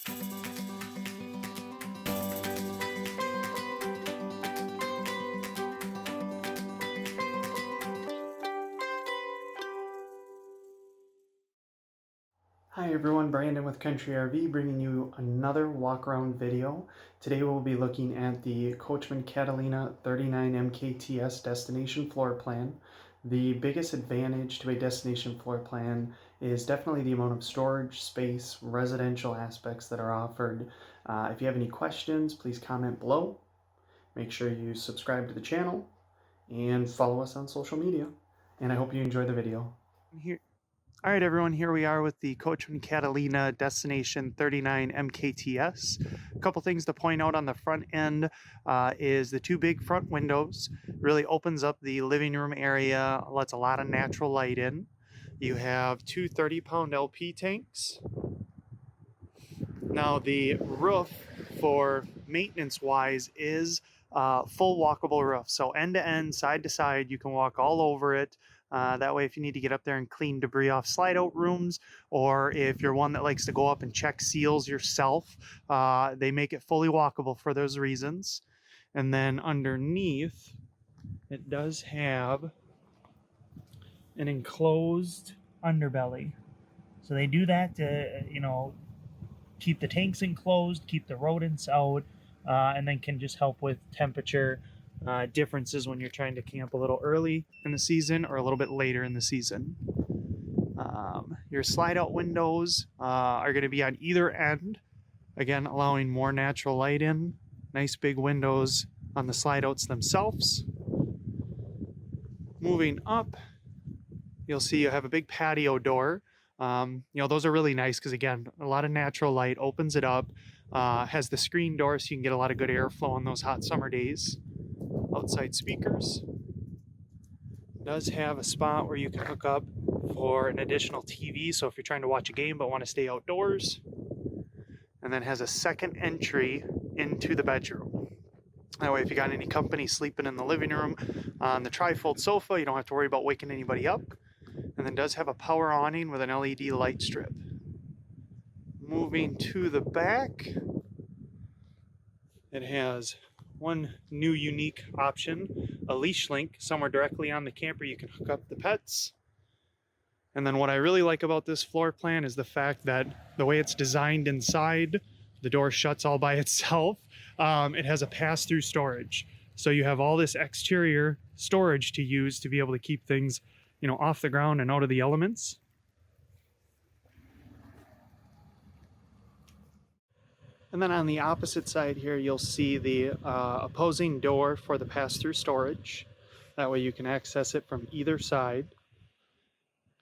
Hi everyone, Brandon with Country RV bringing you another walk around video. Today we'll be looking at the Coachmen Catalina 39 MKTS destination floor plan. The biggest advantage to a destination floor plan is definitely the amount of storage, space, residential aspects that are offered. If you have any questions, please comment below. Make sure you subscribe to the channel and follow us on social media. And I hope you enjoy the video. All right, everyone, here we are with the Coachmen Catalina Destination 39 MKTS. A couple things to point out on the front end is the two big front windows. Really opens up the living room area, lets a lot of natural light in. You have two 30-pound LP tanks. Now the roof for maintenance-wise is full walkable roof. So end to end, side to side, you can walk all over it. That way if you need to get up there and clean debris off slide out rooms, or if you're one that likes to go up and check seals yourself, they make it fully walkable for those reasons. And then underneath, it does have an enclosed underbelly. So they do that to, keep the tanks enclosed, keep the rodents out, and then can just help with temperature differences when you're trying to camp a little early in the season or a little bit later in the season. Your slide out windows are going to be on either end, again allowing more natural light in. Nice big windows on the slide outs themselves. Moving up, you'll see you have a big patio door. Those are really nice because, again, a lot of natural light, opens it up, has the screen door so you can get a lot of good airflow on those hot summer days. Outside speakers. Does have a spot where you can hook up for an additional TV, so if you're trying to watch a game but want to stay outdoors. And then has a second entry into the bedroom. That way if you got any company sleeping in the living room on the trifold sofa, you don't have to worry about waking anybody up. And then does have a power awning with an LED light strip. Moving to the back, it has one new unique option, a leash link somewhere directly on the camper. You can hook up the pets. And then what I really like about this floor plan is the fact that the way it's designed inside, the door shuts all by itself. It has a pass-through storage. So you have all this exterior storage to use to be able to keep things, off the ground and out of the elements. And then on the opposite side here, you'll see the opposing door for the pass-through storage. That way you can access it from either side.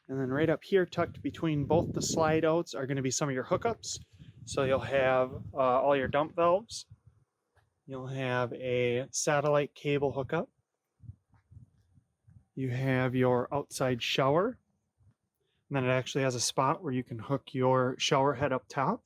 And then right up here, tucked between both the slide outs, are going to be some of your hookups. So you'll have all your dump valves. You'll have a satellite cable hookup. You have your outside shower. And then it actually has a spot where you can hook your shower head up top.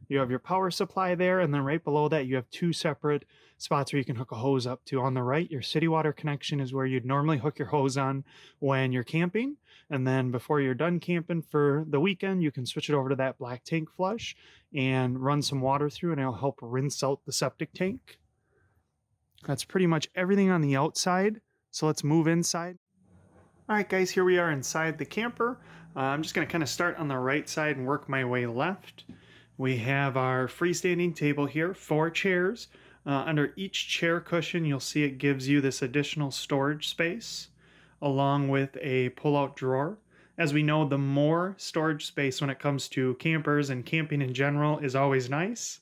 You have your power supply there, and then right below that you have two separate spots where you can hook a hose up to. On the right, your city water connection is where you'd normally hook your hose on when you're camping, and then before you're done camping for the weekend, you can switch it over to that black tank flush and run some water through, and it'll help rinse out the septic tank. That's pretty much everything on the outside, so let's move inside. All right, guys, here we are inside the camper. I'm just going to kind of start on the right side and work my way left. We have our freestanding table here, 4 chairs. Under each chair cushion, you'll see it gives you this additional storage space, along with a pull-out drawer. As we know, the more storage space when it comes to campers and camping in general is always nice.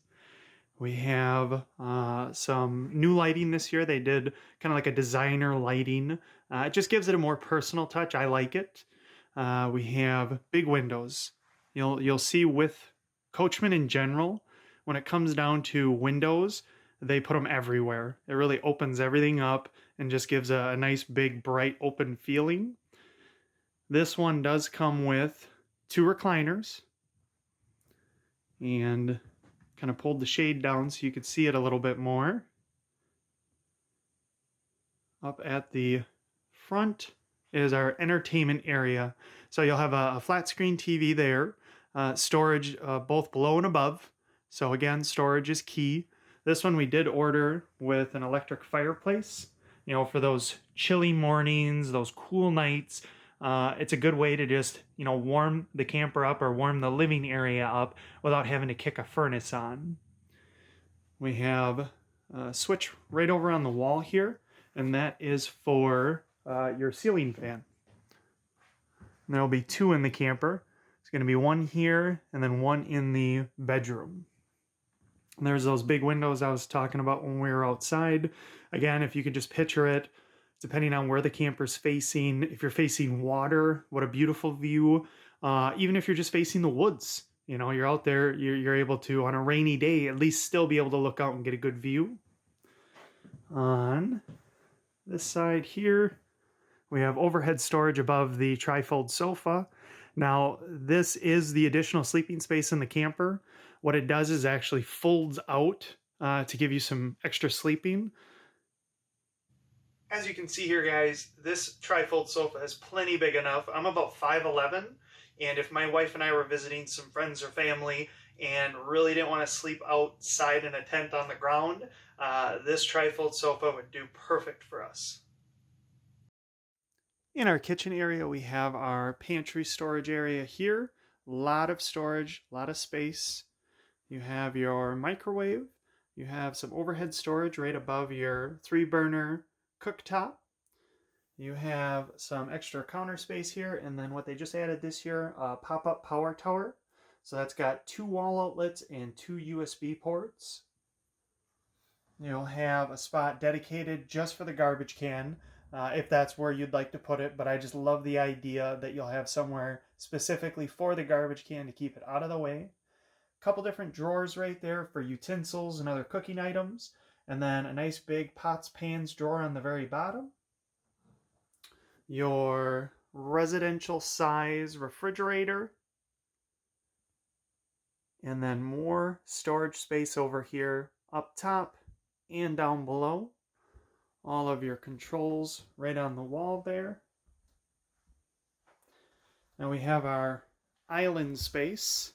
We have some new lighting this year. They did kind of like a designer lighting. It just gives it a more personal touch. I like it. We have big windows. You'll see with Coachmen in general, when it comes down to windows, they put them everywhere. It really opens everything up and just gives a nice big bright open feeling. This one does come with 2 recliners, and kind of pulled the shade down so you could see it a little bit more. Up at the front is our entertainment area. So you'll have a flat screen TV there. Storage both below and above. So again, storage is key. This one we did order with an electric fireplace, you know, for those chilly mornings, those cool nights. It's a good way to just, you know, warm the camper up or warm the living area up without having to kick a furnace on. We have a switch right over on the wall here, and that is for your ceiling fan. And there'll be two in the camper. It's going to be one here and then one in the bedroom. And there's those big windows I was talking about when we were outside. Again, if you could just picture it, depending on where the camper's facing, if you're facing water, what a beautiful view. Even if you're just facing the woods, you know, you're out there, you're able to, on a rainy day, at least still be able to look out and get a good view. On this side here, we have overhead storage above the trifold sofa. Now, this is the additional sleeping space in the camper. What it does is actually folds out to give you some extra sleeping. As you can see here, guys, this trifold sofa is plenty big enough. I'm about 5'11", and if my wife and I were visiting some friends or family and really didn't want to sleep outside in a tent on the ground, this trifold sofa would do perfect for us. In our kitchen area, we have our pantry storage area here. A lot of storage, a lot of space. You have your microwave. You have some overhead storage right above your 3-burner cooktop. You have some extra counter space here, and then what they just added this year, a pop-up power tower. So that's got 2 wall outlets and 2 USB ports. You'll have a spot dedicated just for the garbage can, if that's where you'd like to put it, but I just love the idea that you'll have somewhere specifically for the garbage can to keep it out of the way. A couple different drawers right there for utensils and other cooking items, and then a nice big pots, pans drawer on the very bottom. Your residential size refrigerator, and then more storage space over here up top and down below. All of your controls right on the wall there. Now we have our island space.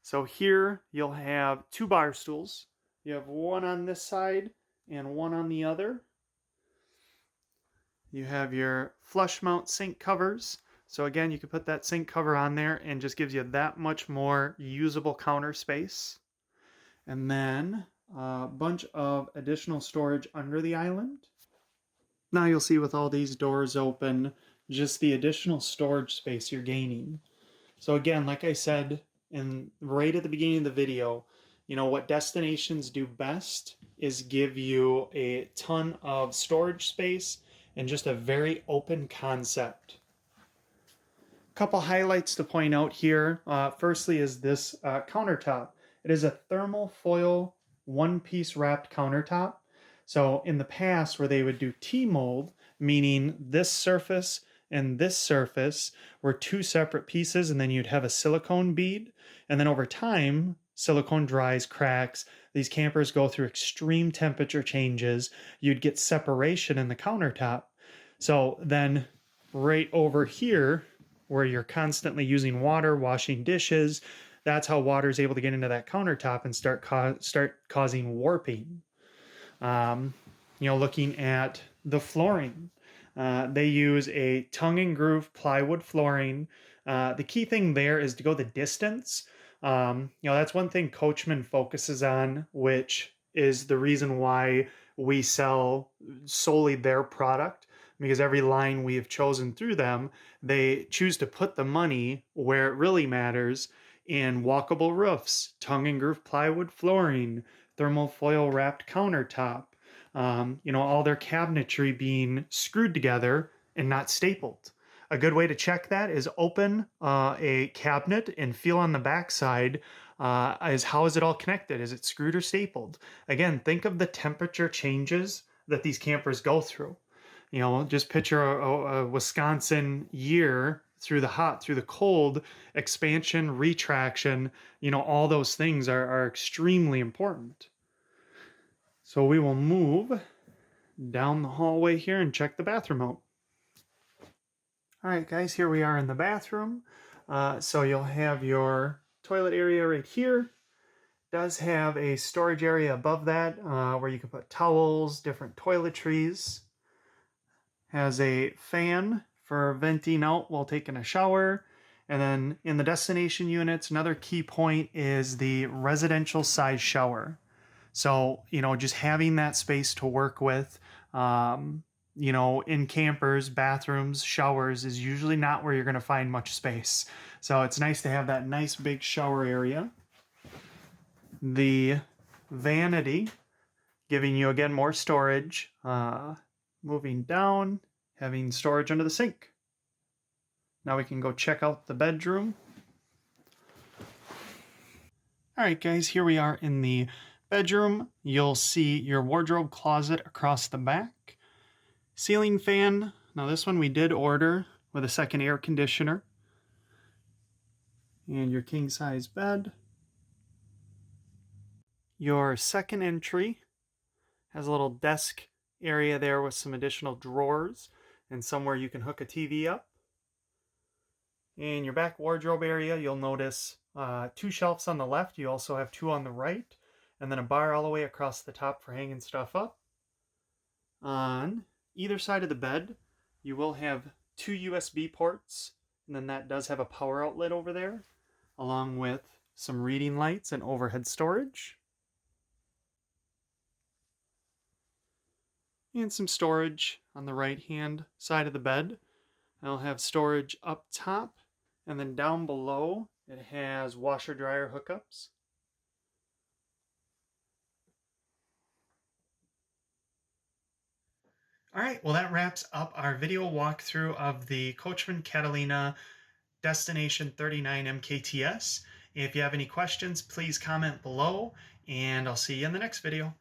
So here you'll have 2 bar stools. You have one on this side and one on the other. You have your flush mount sink covers. So again, you can put that sink cover on there and just gives you that much more usable counter space. And then a bunch of additional storage under the island. Now you'll see with all these doors open, just the additional storage space you're gaining. So again, like I said right at the beginning of the video, you know, what destinations do best is give you a ton of storage space and just a very open concept. Couple highlights to point out here. Firstly is this countertop. It is a thermal foil one-piece wrapped countertop. So in the past where they would do T-mold, meaning this surface and this surface were 2 separate pieces, and then you'd have a silicone bead, and then over time silicone dries, cracks, these campers go through extreme temperature changes, you'd get separation in the countertop. So then right over here where you're constantly using water, washing dishes, that's how water is able to get into that countertop and start causing warping. You know, looking at the flooring, they use a tongue and groove plywood flooring. The key thing there is to go the distance. You know, that's one thing Coachmen focuses on, which is the reason why we sell solely their product, because every line we have chosen through them, they choose to put the money where it really matters in walkable roofs, tongue and groove plywood flooring, thermal foil wrapped countertop, you know, all their cabinetry being screwed together and not stapled. A good way to check that is open a cabinet and feel on the backside is how is it all connected? Is it screwed or stapled? Again, think of the temperature changes that these campers go through. You know, just picture a Wisconsin year through the hot, through the cold, expansion, retraction, you know, all those things are extremely important. So we will move down the hallway here and check the bathroom out. All right, guys, here we are in the bathroom. So you'll have your toilet area right here. Does have a storage area above that where you can put towels, different toiletries. Has a fan for venting out while taking a shower. And then in the destination units, another key point is the residential size shower. So, just having that space to work with, in campers, bathrooms, showers is usually not where you're going to find much space. So it's nice to have that nice big shower area. The vanity, giving you again more storage. Moving down, having storage under the sink. Now we can go check out the bedroom. All right, guys, here we are in the bedroom. You'll see your wardrobe closet across the back. Ceiling fan. Now this one we did order with a second air conditioner. And your king size bed. Your second entry has a little desk area there with some additional drawers and somewhere you can hook a TV up. In your back wardrobe area, you'll notice 2 shelves on the left. You also have 2 on the right, and then a bar all the way across the top for hanging stuff up. On either side of the bed, you will have 2 USB ports, and then that does have a power outlet over there, along with some reading lights and overhead storage. And some storage on the right-hand side of the bed. I'll have storage up top, and then down below it has washer-dryer hookups. All right, well, that wraps up our video walkthrough of the Coachmen Catalina Destination 39 MKTS. If you have any questions, please comment below, and I'll see you in the next video.